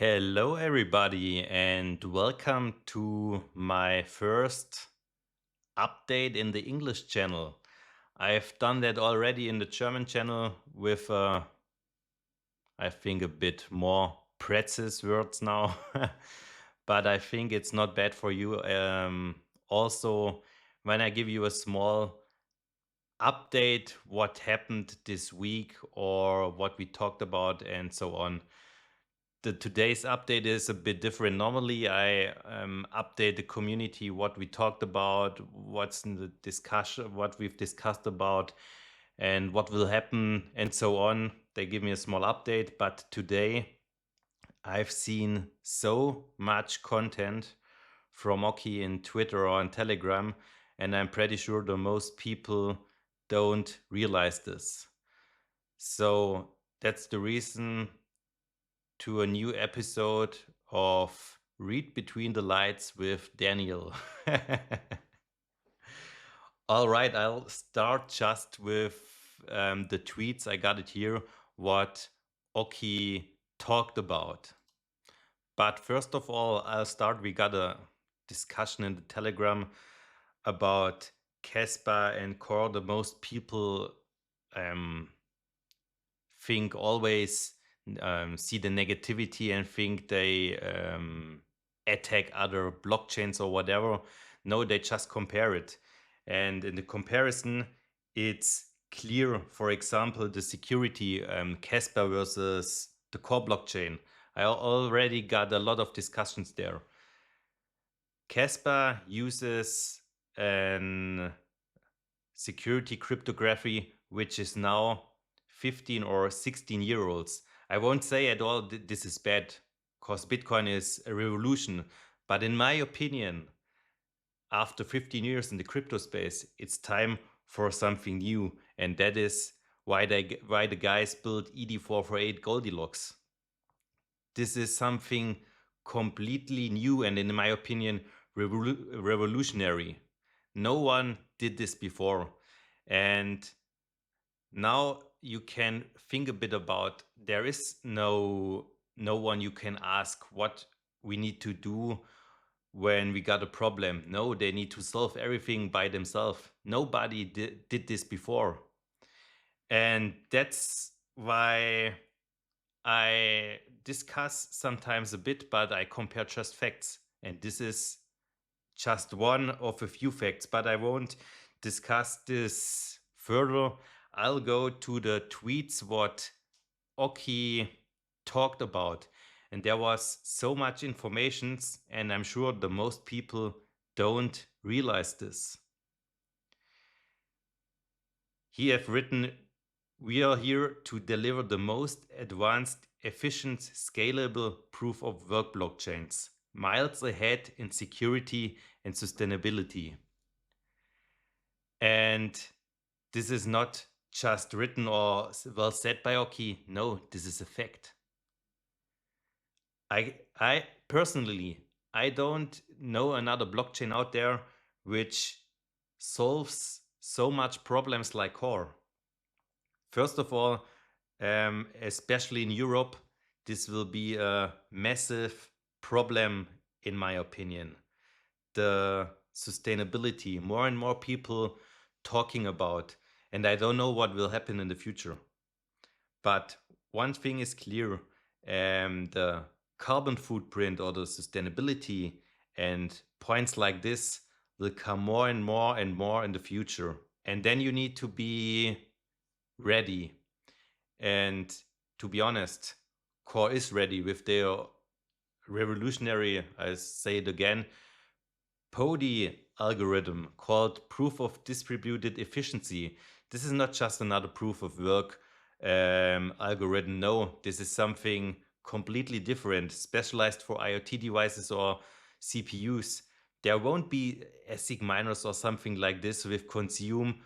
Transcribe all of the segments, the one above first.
Hello, everybody, and welcome to my first update in the English channel. I've done that already in the German channel with, I think, a bit more precise words now, but I think it's not bad for you. Also, when I give you a small update, what happened this week or what we talked about, and so on. Today's update is a bit different. Normally, I update the community what we talked about, what's in the discussion, what we've discussed about, and what will happen, and so on. They give me a small update, but today I've seen so much content from Oki in Twitter or on Telegram, and I'm pretty sure the most people don't realize this. So that's the reason to a new episode of Read Between the Lights with Daniel. All right, I'll start just with the tweets. I got it here, what Oki talked about. But first of all, I'll start. We got a discussion in the Telegram about Casper and Core. The most people think always see the negativity and think they attack other blockchains or whatever. No, they just compare it. And in the comparison, it's clear, for example, the security Casper versus the core blockchain. I already got a lot of discussions there. Casper uses an security cryptography, which is now 15 or 16-year-olds. I won't say at all this is bad, because Bitcoin is a revolution. But in my opinion, after 15 years in the crypto space, it's time for something new. And that is why the guys built ED448 Goldilocks. This is something completely new and, in my opinion, revolutionary. No one did this before. And now you can think a bit about, there is no one you can ask what we need to do when we got a problem. No, they need to solve everything by themselves. Nobody did this before. And that's why I discuss sometimes a bit, but I compare just facts. And this is just one of a few facts, but I won't discuss this further. I'll go to the tweets what Oki talked about. And there was so much information, and I'm sure the most people don't realize this. He have written, "We are here to deliver the most advanced, efficient, scalable proof of work blockchains, miles ahead in security and sustainability." And this is not just written or well said by Oki. No, this is a fact. I personally, I don't know another blockchain out there which solves so much problems like Core. First of all, especially in Europe, this will be a massive problem, in my opinion. The sustainability, more and more people talking about, and I don't know what will happen in the future. But one thing is clear, the carbon footprint or the sustainability and points like this will come more and more and more in the future. And then you need to be ready. And to be honest, Core is ready with their revolutionary, I say it again, PODI algorithm called Proof of Distributed Efficiency. This is not just another proof of work algorithm. No, this is something completely different, specialized for IoT devices or CPUs. There won't be ASIC miners or something like this with consume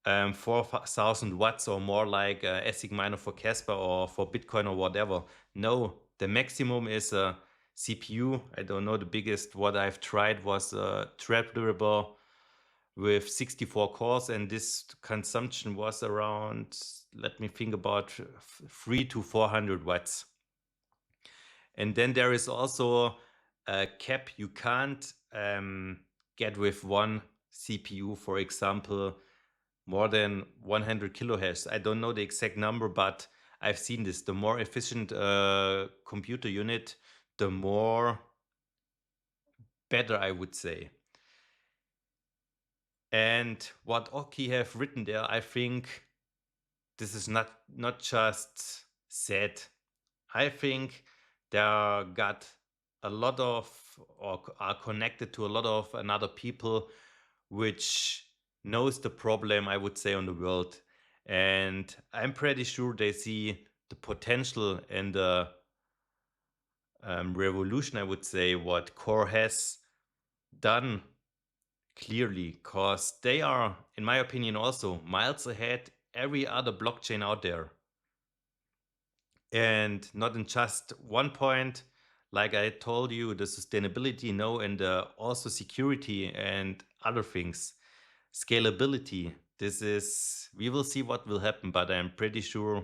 4,000 watts or more like ASIC miner for Casper or for Bitcoin or whatever. No, the maximum is a CPU. I don't know, the biggest what I've tried was a Threadripper with 64 cores, and this consumption was around, let me think, about 300 to 400 watts. And then there is also a cap. You can't get with one CPU, for example, more than 100 kilohertz. I don't know the exact number, but I've seen this. The more efficient computer unit, the more better, I would say. And what Oki have written there, I think this is not just said. I think they got a lot of, or are connected to a lot of another people which knows the problem, I would say, on the world. And I'm pretty sure they see the potential and the revolution, I would say, what Core has done clearly, because they are, in my opinion, also miles ahead every other blockchain out there. And not in just one point, like I told you, the sustainability, no, and also security and other things. Scalability, this is, we will see what will happen, but I'm pretty sure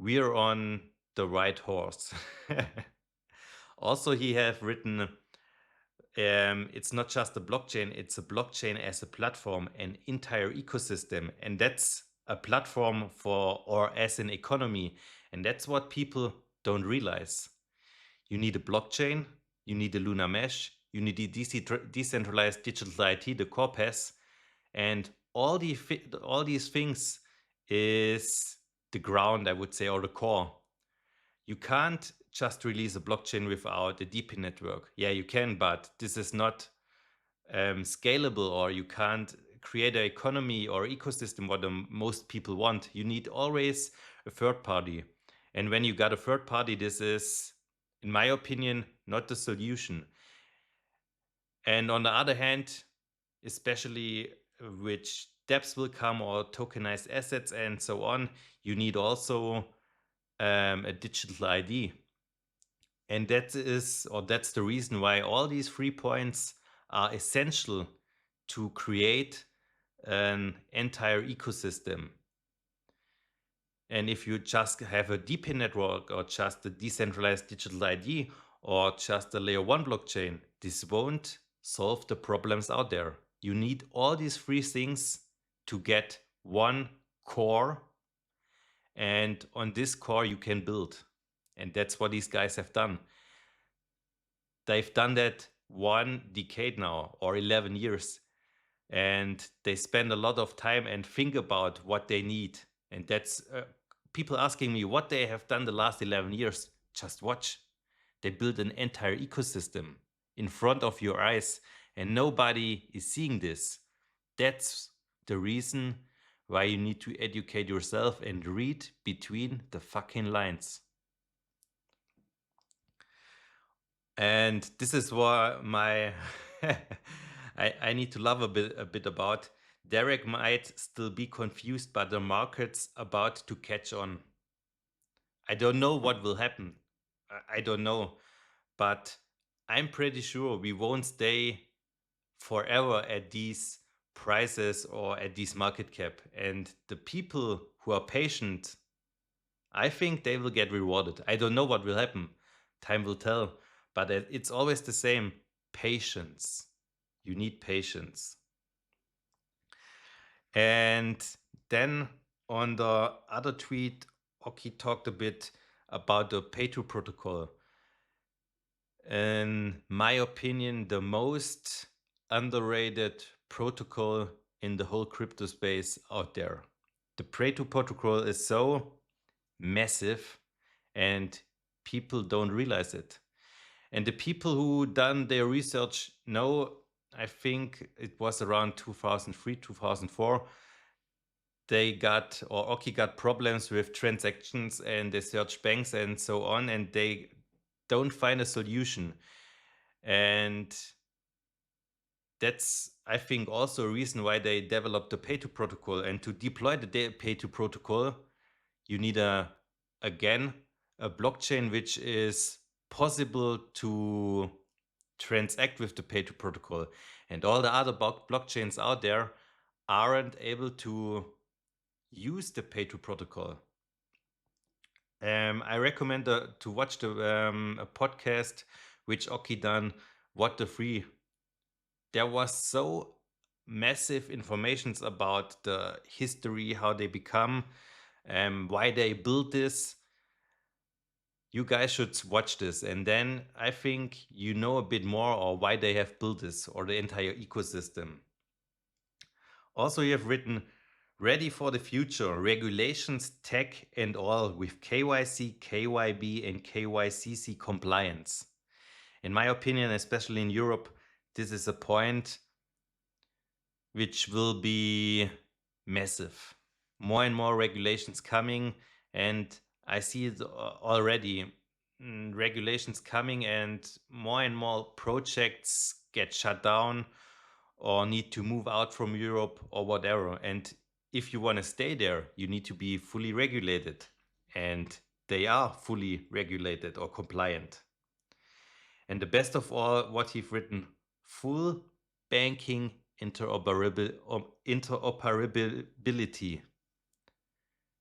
we're on the right horse. Also, he have written, it's not just a blockchain, it's a blockchain as a platform, an entire ecosystem. And that's a platform for, or as an economy. And that's what people don't realize. You need a blockchain, you need a Luna mesh, you need the decentralized digital IT, the Corpus, and all these things is the ground, I would say, or the core. You can't just release a blockchain without a DP network. Yeah, you can, but this is not scalable, or you can't create an economy or ecosystem what the most people want. You need always a third party. And when you got a third party, this is, in my opinion, not the solution. And on the other hand, especially which dApps will come or tokenized assets and so on, you need also a digital ID. And that is, or that's the reason why all these 3 points are essential to create an entire ecosystem. And if you just have a DP network, or just a decentralized digital ID, or just a layer 1 blockchain, this won't solve the problems out there. You need all these 3 things to get one core, and on this core you can build. And that's what these guys have done. They've done that 1 decade now, or 11 years. And they spend a lot of time and think about what they need. And that's people asking me what they have done the last 11 years. Just watch. They built an entire ecosystem in front of your eyes, and nobody is seeing this. That's the reason why you need to educate yourself and read between the fucking lines. And this is what my I need to love a bit about. Derek might still be confused, but the market's about to catch on. I don't know what will happen. I don't know. But I'm pretty sure we won't stay forever at these prices or at this market cap. And the people who are patient, I think they will get rewarded. I don't know what will happen. Time will tell. But it's always the same. Patience. You need patience. And then on the other tweet, Oki talked a bit about the PayTo protocol. In my opinion, the most underrated protocol in the whole crypto space out there. The PayTo protocol is so massive and people don't realize it. And the people who done their research know, I think it was around 2003, 2004, they got, or Oki got problems with transactions, and they search banks and so on, and they don't find a solution. And that's, I think, also a reason why they developed the PayTo protocol. And to deploy the PayTo protocol, you need again a blockchain which is possible to transact with the PayTo protocol. And all the other blockchains out there aren't able to use the PayTo protocol. I recommend to watch a podcast which Oki done, What the Free. There was so massive informations about the history, how they become, why they built this. You guys should watch this, and then I think you know a bit more or why they have built this or the entire ecosystem. Also, you have written ready for the future, regulations, tech, and all with KYC, KYB, and KYCC compliance. In my opinion, especially in Europe, this is a point which will be massive. More and more regulations coming, and I see it already. Regulations coming, and more projects get shut down or need to move out from Europe or whatever. And if you want to stay there, you need to be fully regulated. And they are fully regulated or compliant. And the best of all, what he's written, full banking interoperability.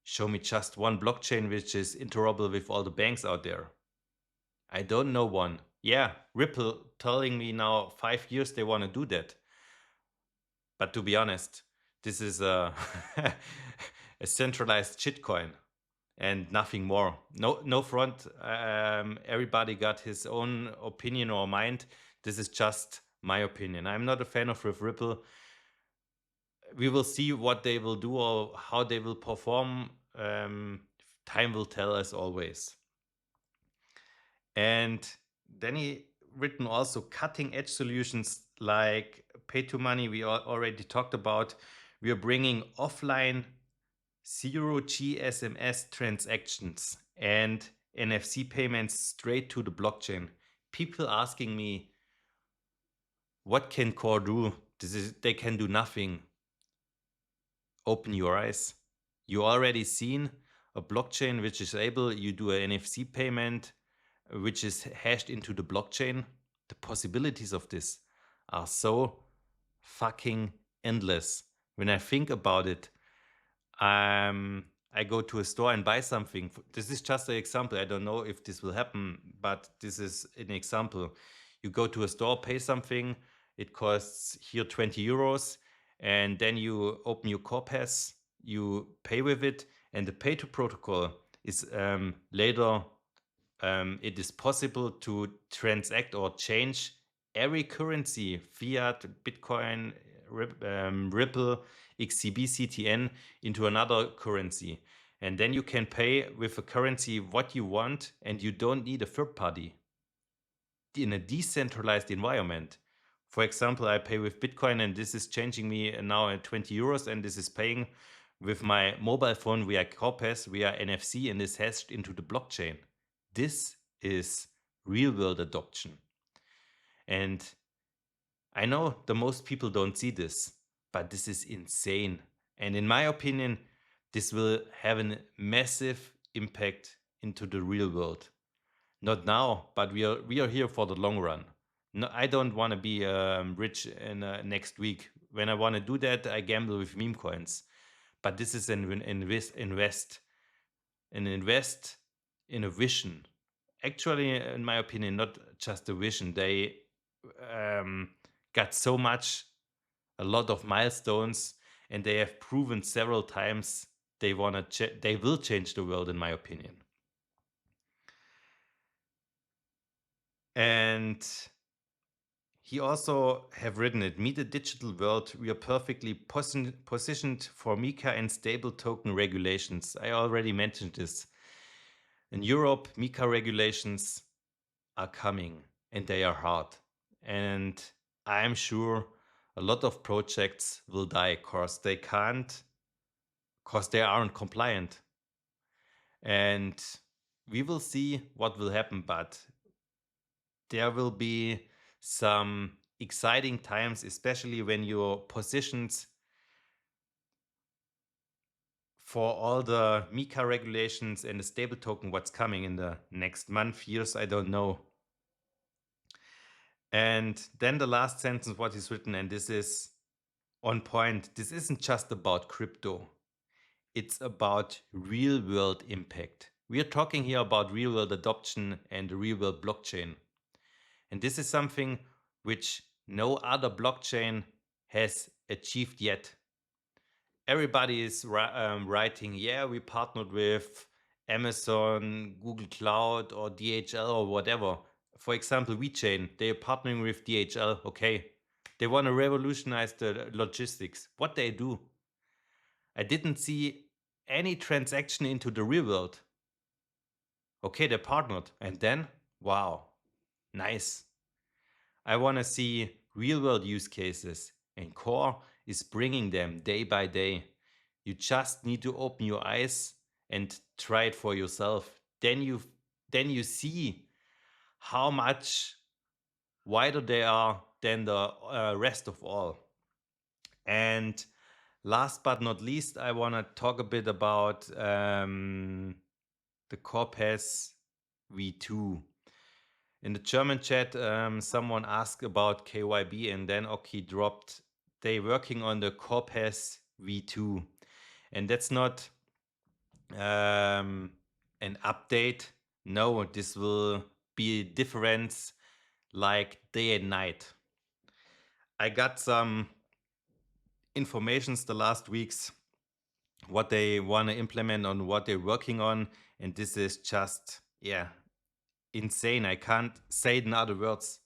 Show me just one blockchain which is interoperable with all the banks out there. I don't know one. Yeah, Ripple telling me now 5 years they want to do that. But to be honest, this is a, a centralized shitcoin and nothing more. No front. Everybody got his own opinion or mind. This is just my opinion. I'm not a fan of Ripple. We will see what they will do or how they will perform. Time will tell, as always. And then he written also cutting edge solutions like pay to money. We already talked about. We are bringing offline zero G SMS transactions and NFC payments straight to the blockchain. People asking me, what can Core do? They can do nothing. Open your eyes. You already seen a blockchain which is able, you do an NFC payment, which is hashed into the blockchain. The possibilities of this are so fucking endless. When I think about it, I go to a store and buy something. This is just an example. I don't know if this will happen, but this is an example. You go to a store, pay something, it costs here 20 euros, and then you open your Core Pass, you pay with it, and the PayTo protocol is later, it is possible to transact or change every currency, fiat, Bitcoin, Ripple, XCB, CTN, into another currency. And then you can pay with a currency what you want, and you don't need a third party in a decentralized environment. For example, I pay with Bitcoin, and this is changing me now at 20 euros, and this is paying with my mobile phone via Corpus, via NFC, and is hashed into the blockchain. This is real world adoption. And I know the most people don't see this, but this is insane. And in my opinion, this will have a massive impact into the real world. Not now, but we are here for the long run. No, I don't want to be rich in next week. When I want to do that, I gamble with meme coins. But this is an invest in a vision. Actually, in my opinion, not just a vision. They got so much, a lot of milestones, and they have proven several times they they will change the world, in my opinion. And he also have written it, meet a digital world. We are perfectly positioned for Mika and stable token regulations. I already mentioned this. In Europe, Mika regulations are coming and they are hard. And I'm sure a lot of projects will die because they aren't compliant. And we will see what will happen, but there will be some exciting times, especially when you're positioned for all the Mika regulations and the stable token, what's coming in the next month, years, I don't know. And then the last sentence, what is written, and this is on point. This isn't just about crypto. It's about real world impact. We are talking here about real world adoption and real world blockchain. And this is something which no other blockchain has achieved yet. Everybody is writing, yeah, we partnered with Amazon, Google Cloud, or DHL, or whatever. For example, WeChain, they're partnering with DHL. Okay, they want to revolutionize the logistics. What they do? I didn't see any transaction into the real world. Okay, they partnered. And then, wow, nice. I want to see real world use cases, and Core is bringing them day by day. You just need to open your eyes and try it for yourself. Then you see how much wider they are than the rest of all. And last but not least, I want to talk a bit about the Corpus V2. In the German chat, someone asked about KYB, and then Oki dropped, they working on the Corpus V2. And that's not an update. No, this will be a difference like day and night. I got some informations the last weeks, what they want to implement on what they're working on. And this is just, yeah, insane. I can't say it in other words.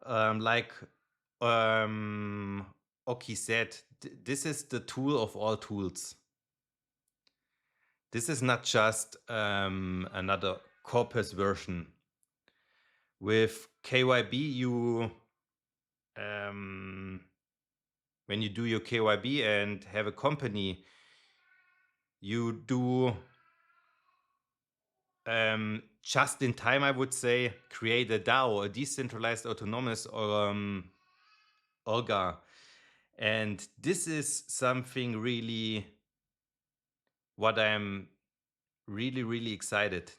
Like Oki said, this is the tool of all tools. This is not just another Corpus version. With KYB, you when you do your KYB and have a company, you do just in time, I would say, create a DAO, a decentralized autonomous Olga. And this is something really what I'm really excited.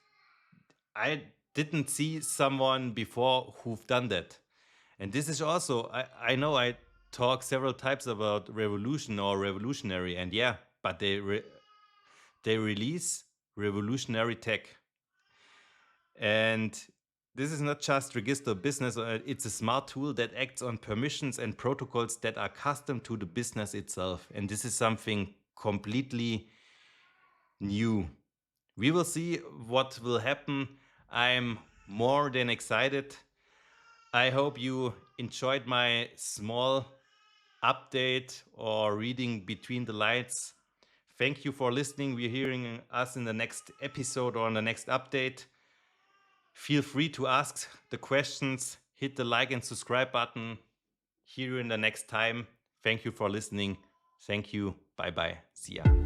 I didn't see someone before who've done that. And this is also, I know I talk several types about revolution or revolutionary, and yeah, but they release revolutionary tech. And this is not just register business, it's a smart tool that acts on permissions and protocols that are custom to the business itself. And this is something completely new. We will see what will happen. I'm more than excited. I hope you enjoyed my small update or reading between the lines. Thank you for listening. We're hearing us in the next episode or in the next update. Feel free to ask the questions, hit the like and subscribe button. Hear you in the next time. Thank you for listening. Thank you. Bye bye. See ya.